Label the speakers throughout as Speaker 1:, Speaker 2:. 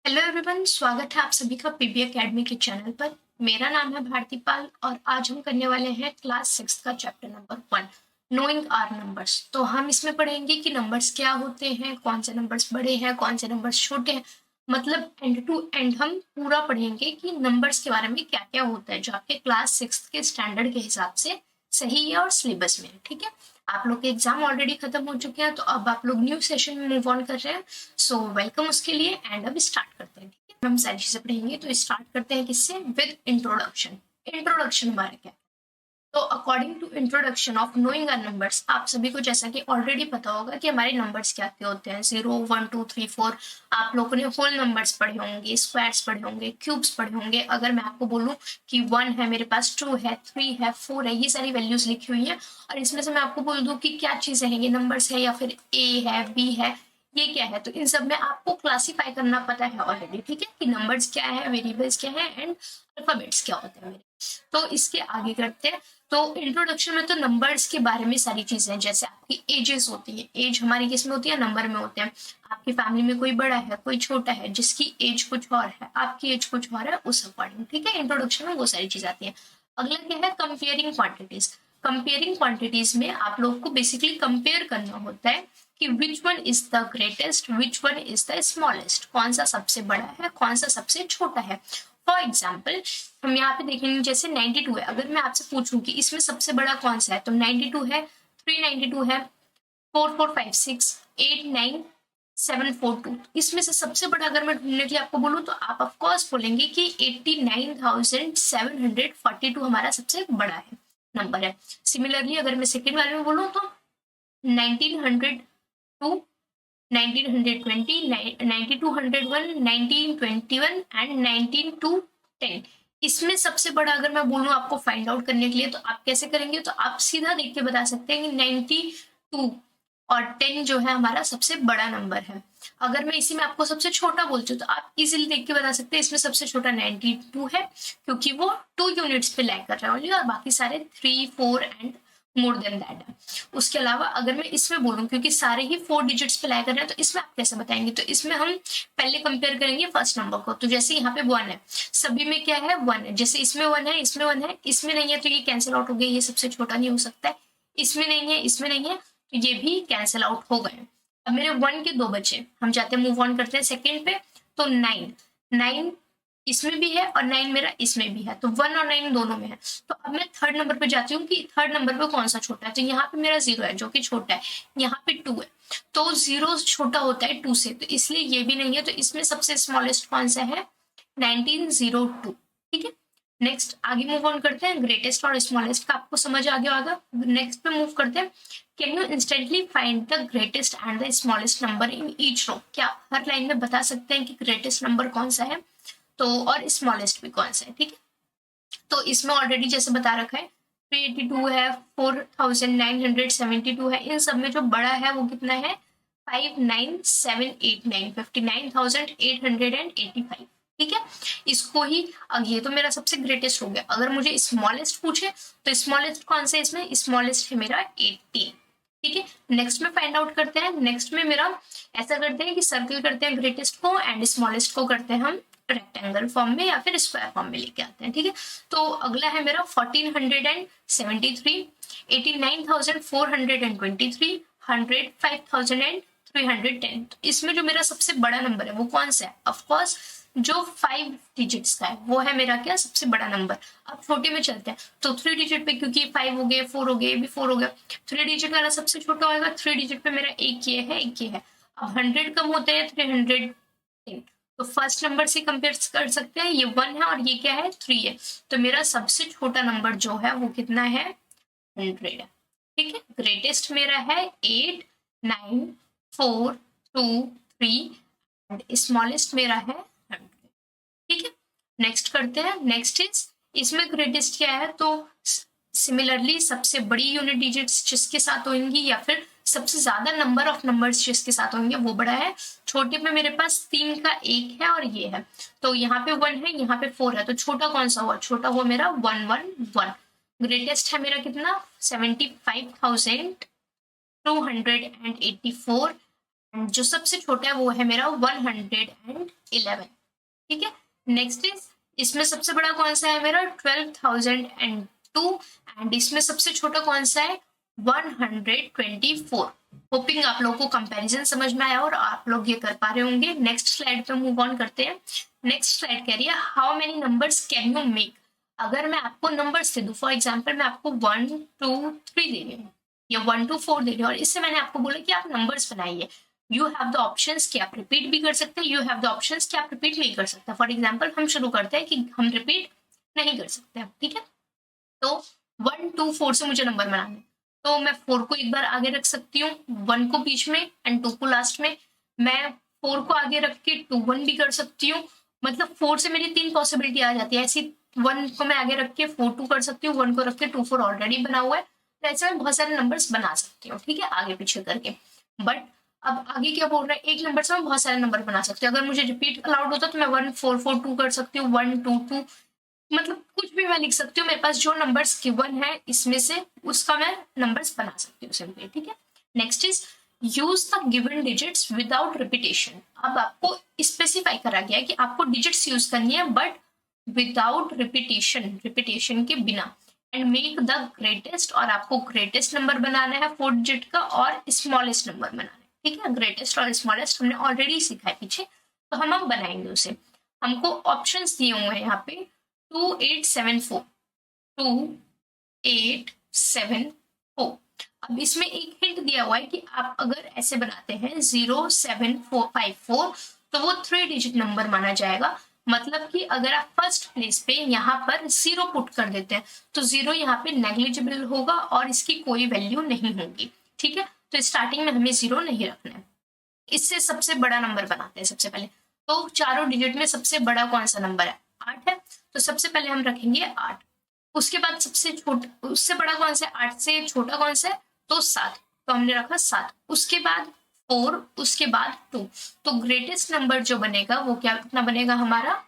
Speaker 1: Hello everyone, स्वागत है आप सभी का पीबी एकेडमी के चैनल पर। मेरा नाम है भारती पाल और आज हम करने वाले हैं क्लास 6 का chapter number 1 knowing our numbers. तो हम इसमें पढ़ेंगे कि नंबर्स क्या होते हैं, कौन से नंबर्स बड़े हैं, कौन से नंबर्स छोटे हैं। मतलब एंड टू एंड हम पूरा पढ़ेंगे कि नंबर्स के बारे में क्या क्या होता है जो आपके क्लास 6 के स्टैंडर्ड के हिसाब से सही है और सिलेबस में है। ठीक है, आप लोग के एग्जाम ऑलरेडी खत्म हो चुके हैं तो अब आप लोग न्यू सेशन में मूव ऑन कर रहे हैं। सो वेलकम उसके लिए एंड अब स्टार्ट करते हैं। ठीक है, हम सारी चीजें पढ़ेंगे तो स्टार्ट करते हैं किससे, विद इंट्रोडक्शन। इंट्रोडक्शन हमारा क्या है? तो according to introduction of knowing our numbers, आप सभी को जैसा कि ऑलरेडी पता होगा कि हमारे नंबर्स क्या क्या होते हैं। 0 1 2 3 4। आप लोगों ने होल नंबर्स पढ़े होंगे, स्क्वायर्स पढ़े होंगे, क्यूब्स पढ़े होंगे। अगर मैं आपको बोलूं कि 1 है मेरे पास, 2 है, 3 है, 4 है, ये सारी वैल्यूज लिखी हुई है और इसमें से मैं आपको बोल दूं कि क्या चीजें हैं, ये नंबर्स है या फिर ए है, बी है, ये क्या है, तो इन सब में आपको क्लासीफाई करना पता है ऑलरेडी। ठीक है, कि नंबर्स क्या है, वेरिएबल्स क्या है एंड अल्फाबेट्स क्या होते हैं मेरे। तो इसके आगे करते हैं। तो इंट्रोडक्शन में तो नंबर्स के बारे में सारी चीजें, जैसे आपकी एजेस होती है, एज हमारी किस में होती है, नंबर में होते हैं। आपकी फैमिली में कोई बड़ा है, कोई छोटा है, जिसकी एज कुछ और है, आपकी एज कुछ और है, उस अकॉर्डिंग। ठीक है, इंट्रोडक्शन में वो सारी चीज आती है। अगला क्या है, कंपेयरिंग क्वांटिटीज। कंपेयरिंग क्वांटिटीज में आप लोग को बेसिकली कंपेयर करना होता है कि which one is the greatest, which one is the smallest, कौन सा सबसे बड़ा है, कौन सा सबसे छोटा है। फॉर एग्जाम्पल हम यहाँ पे देखेंगे, जैसे 92 है, अगर मैं आपसे पूछूं कि इसमें सबसे बड़ा कौन सा है, तो 92 है, 392 है, 4456, 89742। इसमें से सबसे बड़ा अगर मैं ढूंढने के लिए आपको बोलूं तो आप ऑफकोर्स बोलेंगे कि 89,742 हमारा सबसे बड़ा है, नंबर है। सिमिलरली अगर मैं सेकेंड वाले में बोलूं तो 1902, 1920, 9201, 1921 एंड 19210। इसमें सबसे बड़ा अगर मैं बोलूं आपको फाइंड आउट करने के लिए, तो आप कैसे करेंगे, तो आप सीधा देख के बता सकते हैं कि 92 और 10 जो है हमारा सबसे बड़ा नंबर है। अगर मैं इसी में आपको सबसे छोटा बोलती हूँ तो आप इजीली देख के बता सकते हैं इसमें सबसे छोटा 92 है, क्योंकि वो 2 यूनिट्स पे लैग कर रहा है और बाकी सारे 3 4 एंड मोर देन दैट है। उसके अलावा अगर मैं इसमें बोलूं, क्योंकि सारे ही 4 डिजिट्स पे लाई कर रहे हैं, तो इसमें आप कैसे बताएंगे, तो इसमें हम पहले कंपेयर करेंगे फर्स्ट नंबर को। तो जैसे यहाँ पे 1 है, सभी में क्या है, 1 है। जैसे इसमें 1 है, इसमें 1 है, इसमें नहीं है तो ये कैंसिल आउट हो गया, ये सबसे छोटा नहीं हो सकता है। इसमें नहीं है, इसमें नहीं है, तो ये भी कैंसिल आउट हो गए। अब मेरे 1 के 2 बचे, हम जाते हैं मूव ऑन करते हैं सेकेंड पे। तो 9 इसमें भी है और 9 मेरा इसमें भी है, तो 1 और 9 दोनों में है। तो अब मैं थर्ड नंबर पे जाती हूँ कि थर्ड नंबर पे कौन सा छोटा है, तो यहाँ पे मेरा 0 है जो कि छोटा है, यहाँ पे 2 है, तो 0 छोटा होता है 2 से, तो इसलिए ये भी नहीं है। तो इसमें सबसे स्मॉलेस्ट कौन सा है, 1902। ठीक है, नेक्स्ट आगे मूव ऑन करते हैं। ग्रेटेस्ट और स्मॉलेस्ट का आपको समझ आ गया होगा। नेक्स्ट पे मूव करते हैं। Can you instantly find the greatest and the smallest number in each row? क्या आप हर लाइन में बता सकते हैं कि ग्रेटेस्ट नंबर कौन सा है तो और स्मॉलेस्ट भी कौन सा है? ठीक है, तो इसमें ऑलरेडी जैसे बता रखा है 382 है, 4972 है। इन सब में जो बड़ा है वो कितना है, 59789, 59,885। ठीक है, इसको ही, अब ये तो मेरा सबसे ग्रेटेस्ट हो गया। अगर मुझे स्मॉलेस्ट पूछे तो स्मॉलेस्ट कौन सा है, इसमें स्मॉलेस्ट है मेरा 18। ठीक है, नेक्स्ट में फाइंड आउट करते हैं। नेक्स्ट में मेरा ऐसा करते हैं कि सर्कल करते हैं ग्रेटेस्ट को एंड स्मॉलेस्ट को करते हैं हम रेक्टेंगल फॉर्म में या फिर स्क्वायर फॉर्म में लेके आते हैं। ठीक है, तो अगला है मेरा 1473, 89,423, 100, 5,310। तो इसमें जो मेरा सबसे बड़ा नंबर है वो कौन सा है, ऑफकोर्स जो 5 डिजिट्स का है वो है मेरा क्या, सबसे बड़ा नंबर। अब छोटे में चलते हैं, तो 3 डिजिट पे, क्योंकि 5 हो गए, 4 हो गए, भी 4 हो गया, 3 डिजिट वाला सबसे छोटा होगा। 3 डिजिट पे मेरा एक ये है, एक ये है। अब 100 कम होते हैं 310, तो फर्स्ट नंबर से कंपेयर कर सकते हैं, ये 1 है और ये क्या है, 3 है। तो मेरा सबसे छोटा नंबर जो है वो कितना है, 100 है। ठीक है, ग्रेटेस्ट मेरा है 8 9 4 2 3 एंड स्मॉलेस्ट मेरा है 100। ठीक है, नेक्स्ट करते हैं। नेक्स्ट इज, इसमें ग्रेटेस्ट क्या है, तो सिमिलरली सबसे बड़ी यूनिट डिजिट्स जिसके साथ होंगी या फिर सबसे ज्यादा नंबर ऑफ नंबर्स जिसके साथ होंगे वो बड़ा है। छोटे में मेरे पास 3 का 1 है और ये है, तो यहाँ पे 1 है, यहाँ पे 4 है, तो छोटा कौन सा हुआ, छोटा हुआ मेरा 111। ग्रेटेस्ट है मेरा कितना, 75,284 एंड जो सबसे छोटा है वो है मेरा 111, ठीक है। नेक्स्ट इज, इसमें सबसे बड़ा कौन सा है मेरा 12,002 एंड इसमें सबसे छोटा कौन सा है 124। होपिंग आप लोगों को कंपैरिजन समझ में आया और आप लोग ये कर पा रहे होंगे। नेक्स्ट स्लाइड पे मूव ऑन करते हैं। नेक्स्ट स्लाइड कह रही है how many numbers can you make. अगर मैं आपको नंबर्स दे दूं, फॉर एग्जाम्पल मैं आपको 1 2 3 दे रही हूँ या 1 to 4 दे रही हूँ और इससे मैंने आपको बोला कि आप नंबर्स बनाइए। यू हैव द ऑप्शंस कि आप रिपीट भी कर सकते हैं, यू हैव द ऑप्शंस कि आप रिपीट नहीं कर सकते। फॉर एग्जाम्पल हम शुरू करते हैं कि हम रिपीट नहीं कर सकते, ठीक है। तो 1 2 4 से मुझे नंबर बनाने, तो मैं 4 को एक बार आगे रख सकती हूँ, 1 को बीच में एंड 2 को लास्ट में। मैं 4 को आगे रख के 2 1 भी कर सकती हूँ, मतलब 4 से मेरी 3 पॉसिबिलिटी आ जाती है। ऐसी 1 को मैं आगे रख के 4 2 कर सकती हूँ, 1 को रख के 2 4 ऑलरेडी बना हुआ है। तो ऐसे मैं बहुत सारे नंबर्स बना सकती हूँ, ठीक है, आगे पीछे करके। बट अब आगे क्या बोल रहा है, एक नंबर से मैं बहुत सारे नंबर बना सकती हूँ। अगर मुझे रिपीट अलाउड होता तो मैं 1 4 4 2 कर सकती हूँ, 1 2 2, मतलब कुछ भी मैं लिख सकती हूँ। मेरे पास जो नंबर्स गिवन है इसमें से उसका मैं नंबर्स बना सकती हूँ सिंपली, ठीक है। Next is use the given digits without repetition. अब आपको स्पेसिफाई करा गया है कि आपको डिजिट्स यूज करनी है बट विदाउट रिपीटेशन, रिपीटेशन के बिना। एंड मेक द ग्रेटेस्ट, और आपको ग्रेटेस्ट नंबर बनाना है 4 डिजिट का और स्मॉलेस्ट नंबर बनाना है, ठीक है। ग्रेटेस्ट और स्मॉलेस्ट हमने ऑलरेडी सीखा है पीछे, तो हम अब बनाएंगे उसे। हमको ऑप्शंस दिए हुए हैं यहाँ पे 2874, 2874। अब इसमें एक हिंट दिया हुआ है कि आप अगर ऐसे बनाते हैं 0754 तो वो 3 डिजिट नंबर माना जाएगा। मतलब कि अगर आप फर्स्ट प्लेस पे यहाँ पर 0 पुट कर देते हैं तो 0 यहाँ पे नेग्लिजिबल होगा और इसकी कोई वैल्यू नहीं होगी, ठीक है। तो स्टार्टिंग में हमें 0 नहीं रखना है। इससे सबसे बड़ा नंबर बनाते हैं सबसे पहले। तो चारों डिजिट में सबसे बड़ा कौन सा नंबर है, 8 है, तो सबसे पहले हम रखेंगे 8। उसके बाद सबसे छोटा, उससे बड़ा कौन सा है, 8 से छोटा कौन सा है, तो 7, तो हमने रखा 7। उसके बाद 4, उसके बाद 2, तो ग्रेटेस्ट नंबर जो बनेगा वो क्या कितना बनेगा हमारा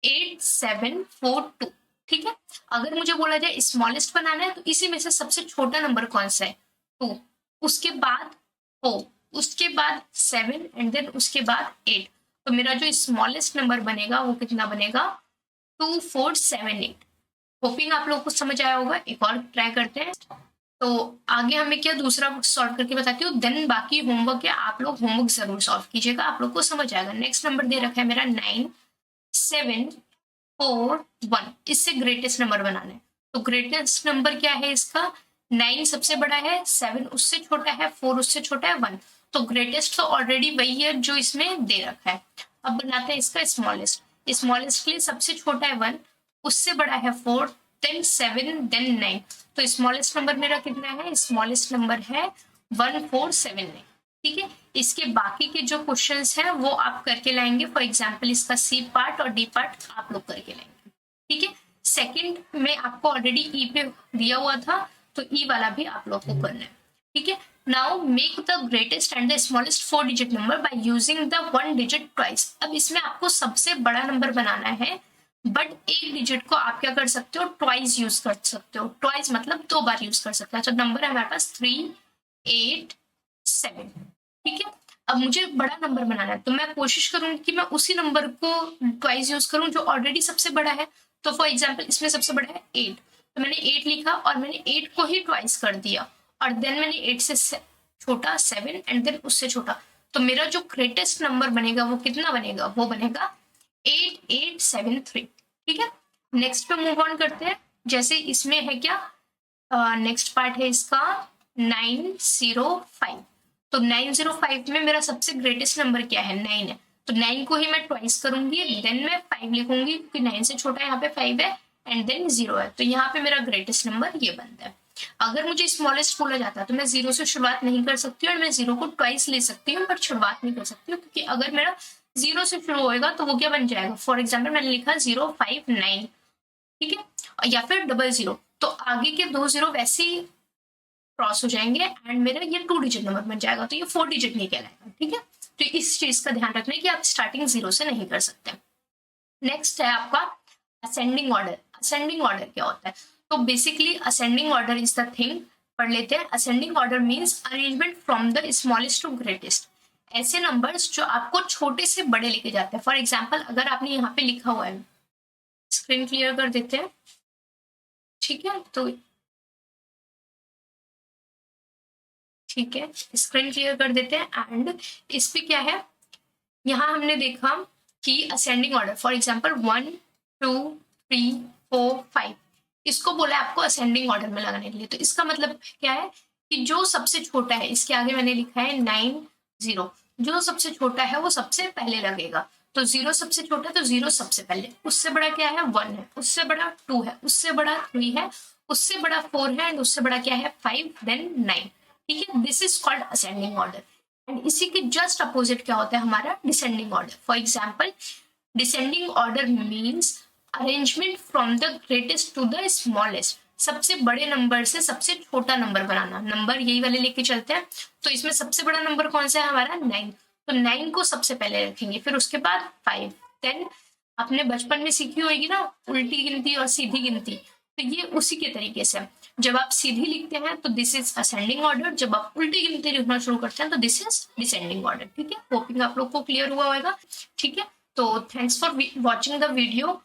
Speaker 1: 8742, ठीक है। अगर मुझे बोला जाए स्मॉलेस्ट बनाना है तो इसी में से सबसे छोटा नंबर कौन सा है 2, उसके बाद 4, उसके बाद 7 एंड देन उसके बाद 8। तो मेरा जो स्मॉलेस्ट नंबर बनेगा वो कितना बनेगा 2478। होपिंग आप लोगों को समझ आया होगा। एक और ट्राई करते हैं। तो आगे हमें क्या दूसरा सॉल्व करके बताती हूँ, देन बाकी होमवर्क है आप लोग होमवर्क जरूर सॉल्व कीजिएगा, आप लोग को समझ आएगा। नेक्स्ट नंबर दे रखा है मेरा 9741, इससे ग्रेटेस्ट नंबर बनाना है। तो ग्रेटेस्ट नंबर क्या है इसका 9 सबसे बड़ा है, 7 उससे छोटा है, 4 उससे छोटा है, 1। तो ग्रेटेस्ट तो ऑलरेडी वही है जो इसमें दे रखा है। अब बनाते हैं इसका स्मॉलेस्ट। स्मॉलेस्ट के लिए सबसे छोटा है 1, उससे बड़ा है 4, देन 7, देन 9। तो स्मॉलेस्ट नंबर मेरा कितना है, स्मॉलेस्ट नंबर है 1479, ठीक है। इसके बाकी के जो क्वेश्चंस हैं वो आप करके लाएंगे। फॉर एग्जांपल इसका सी पार्ट और डी पार्ट आप लोग करके लाएंगे, ठीक है। सेकंड में आपको ऑलरेडी ई पे दिया हुआ था, तो ई वाला भी आप लोग को करना है, ठीक है। Now make the greatest and the smallest 4 digit number by using the 1 digit twice. अब इसमें आपको सबसे बड़ा नंबर बनाना है बट एक डिजिट को आप क्या कर सकते हो ट्वाइस यूज कर सकते हो। ट्वाइस मतलब 2 बार यूज कर सकते हो। तो नंबर है हमारे पास 387, ठीक है। अब मुझे बड़ा नंबर बनाना है तो मैं कोशिश करूंगी कि मैं उसी नंबर को ट्वाइस यूज करूं जो ऑलरेडी सबसे बड़ा है। तो फॉर एग्जाम्पल इसमें सबसे बड़ा है 8, तो मैंने 8 लिखा और मैंने 8 को ही ट्वाइस कर दिया और देन मैंने 8 से छोटा 7 एंड देन उससे छोटा। तो मेरा जो ग्रेटेस्ट नंबर बनेगा वो कितना बनेगा, वो बनेगा 8873, ठीक है। नेक्स्ट पे मूव ऑन करते हैं। जैसे इसमें है क्या, नेक्स्ट पार्ट है इसका 905। तो 905 में मेरा सबसे ग्रेटेस्ट नंबर क्या है 9 है, तो 9 को ही मैं ट्वाइस करूंगी, देन मैं 5 लिखूंगी क्योंकि 9 से छोटा यहाँ पे 5 है एंड देन 0 है। तो यहाँ पे मेरा ग्रेटेस्ट नंबर ये बनता है। अगर मुझे स्मॉलेस्ट बोला जाता है तो मैं 0 से शुरुआत नहीं कर सकती और मैं 0 को ट्वाइस ले सकती हूँ बट शुरुआत नहीं कर सकती हूँ, क्योंकि अगर मेरा 0 से शुरू होएगा तो वो क्या बन जाएगा। फॉर एग्जाम्पल मैंने लिखा 059, ठीक है, या फिर 00, तो आगे के 2 0 वैसे ही क्रॉस हो जाएंगे एंड मेरा ये 2 डिजिट नंबर बन जाएगा, तो ये 4 डिजिट नहीं कहलाएगा, ठीक है। तो इस चीज का ध्यान रखना है कि आप स्टार्टिंग 0 से नहीं कर सकते। नेक्स्ट है आपका असेंडिंग ऑर्डर। असेंडिंग ऑर्डर क्या होता है, तो basically ascending order is the thing, पढ़ लेते हैं। Ascending order means arrangement from the smallest to greatest. ऐसे नंबर्स जो आपको छोटे से बड़े लेके जाते हैं। फॉर एग्जाम्पल अगर आपने यहाँ पे लिखा हुआ है, स्क्रीन क्लियर कर देते हैं, ठीक है, तो ठीक है, स्क्रीन क्लियर कर देते हैं। एंड इस पे क्या है, यहाँ हमने देखा कि असेंडिंग ऑर्डर, फॉर एग्जाम्पल 1 2 3 4 5, इसको बोला आपको असेंडिंग ऑर्डर में लगाने के लिए। तो इसका मतलब क्या है कि जो सबसे छोटा है, इसके आगे मैंने लिखा है 9 0, जो सबसे छोटा है वो सबसे पहले लगेगा। तो 0 सबसे छोटा, तो 0 सबसे पहले, उससे बड़ा क्या है 1 है, उससे बड़ा 2 है, उससे बड़ा 3 है, उससे बड़ा 4 है, एंड उससे बड़ा क्या है 5, देन 9। ठीक है, this is called ascending order. And इसी के जस्ट अपोजिट क्या होता है हमारा descending order. For example descending order means arrangement from the greatest to the smallest, सबसे बड़े नंबर से सबसे छोटा नंबर बनाना। नंबर यही वाले लेके चलते हैं, तो इसमें सबसे बड़ा नंबर कौन सा है हमारा 9, तो 9 को सबसे पहले रखेंगे, फिर उसके बाद 5, देन आपने बचपन में सीखी होगी ना उल्टी गिनती और सीधी गिनती, तो ये उसी के तरीके से जब आप सीधी लिखते हैं तो दिस इज असेंडिंग ऑर्डर, जब आप उल्टी गिनती लिखना शुरू करते हैं तो दिस इज डिसेंडिंग ऑर्डर। ठीक है, होपिंग आप लोग को क्लियर हुआ होगा। ठीक है, तो thanks for watching the video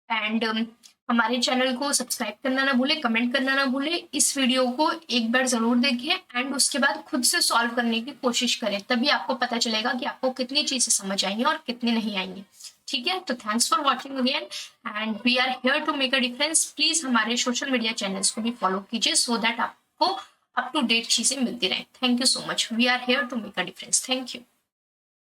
Speaker 1: and हमारे चैनल को सब्सक्राइब करना ना भूले, कमेंट करना ना भूले। इस वीडियो को एक बार जरूर देखिए एंड उसके बाद खुद से सॉल्व करने की कोशिश करें, तभी आपको पता चलेगा कि आपको कितनी चीजें समझ आएंगी और कितनी नहीं आएंगी। ठीक है, तो thanks for watching again and we are here to make a difference. Please हमारे सोशल मीडिया चैनल्स को भी फॉलो कीजिए सो दैट आपको अप टू डेट चीजें मिलती रहे। Thank you so much, we are here to make a difference. Thank you.